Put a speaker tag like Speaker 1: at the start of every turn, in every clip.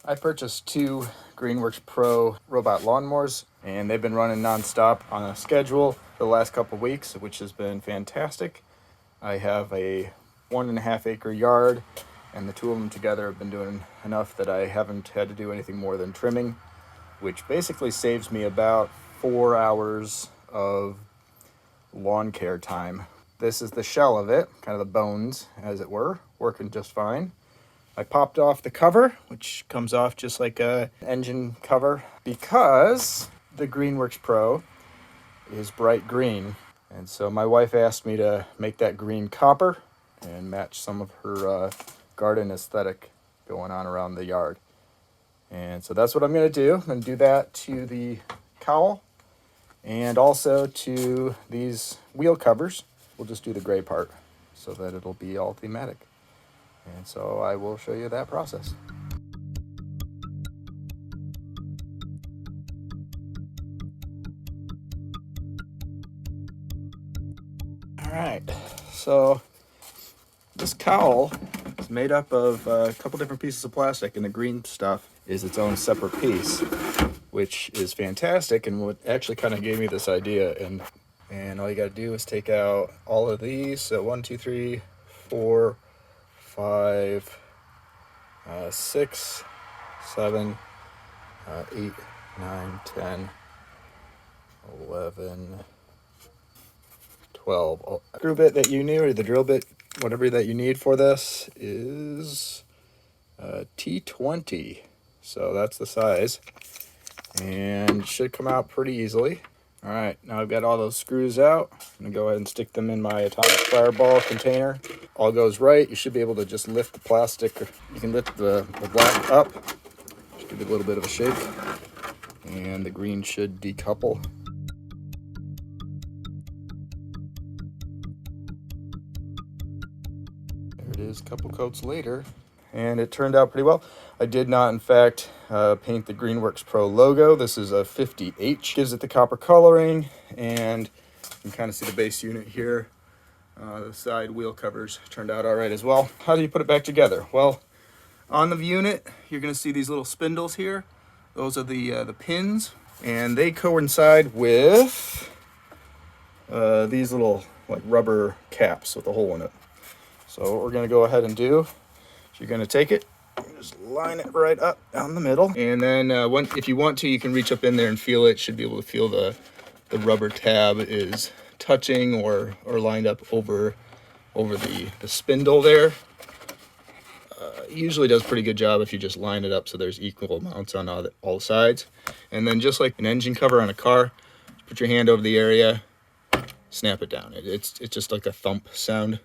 Speaker 1: I purchased two Greenworks Pro robot lawnmowers, and they've been running nonstop on a schedule for the last couple of weeks, which has been fantastic. I have a 1.5 acre yard, and the two of them together have been doing enough that I haven't had to do anything more than trimming, which basically saves me about 4 hours of lawn care time. This is the shell of it, kind of the bones, as it were, working just fine. I popped off the cover, which comes off just like a engine cover, because the Greenworks Pro is bright green. And so my wife asked me to make that green copper and match some of her garden aesthetic going on around the yard. And so that's what I'm going to do. I'm going to do that to the cowl and also to these wheel covers. We'll just do the gray part so that it'll be all thematic. And so I will show you that process. All right, so this cowl is made up of a couple different pieces of plastic, and the green stuff is its own separate piece, which is fantastic and what actually kind of gave me this idea. And all you got to do is take out all of these. So 1, 2, 3, 4, 5, 6, 7, 8, 9, 10, 11, 12. Oh, the screw bit that you need, or the drill bit, whatever that you need for this, is T20. So that's the size, and should come out pretty easily. All right, now I've got all those screws out. I'm gonna go ahead and stick them in my atomic fireball container. All goes right. You should be able to just lift the plastic. You can lift the black up. Just give it a little bit of a shake, and the green should decouple. There it is, a couple coats later, and it turned out pretty well. I did not, in fact, paint the Greenworks Pro logo. This is a 50H. Gives it the copper coloring, and you can kind of see the base unit here. The side wheel covers turned out all right as well. How do you put it back together? Well, on the unit, you're going to see these little spindles here. Those are the pins, and they coincide with these little like rubber caps with a hole in it. So what we're going to go ahead and do is you're going to take it, just line it right up down the middle, and then if you want to, you can reach up in there and feel it. Should be able to feel the rubber tab is touching or lined up over the spindle there. Usually does a pretty good job if you just line it up so there's equal amounts on all sides. And then just like an engine cover on a car, put your hand over the area, snap it down. It's just like a thump sound.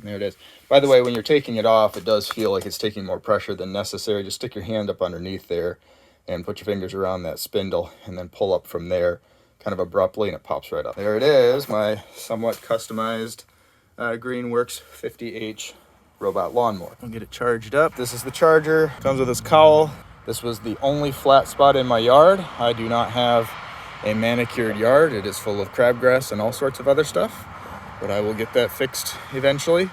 Speaker 1: There it is. By the way, when you're taking it off, it does feel like it's taking more pressure than necessary. Just stick your hand up underneath there and put your fingers around that spindle and then pull up from there kind of abruptly, and it pops right up. There it is, my somewhat customized Greenworks 50H robot lawnmower. I'll get it charged up. This is the charger. Comes with this cowl. This was the only flat spot in my yard. I do not have a manicured yard. It is full of crabgrass and all sorts of other stuff, but I will get that fixed eventually.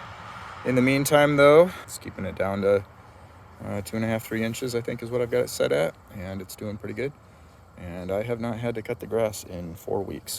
Speaker 1: In the meantime, though, it's keeping it down to 2.5, 3 inches, I think is what I've got it set at, and it's doing pretty good. And I have not had to cut the grass in 4 weeks.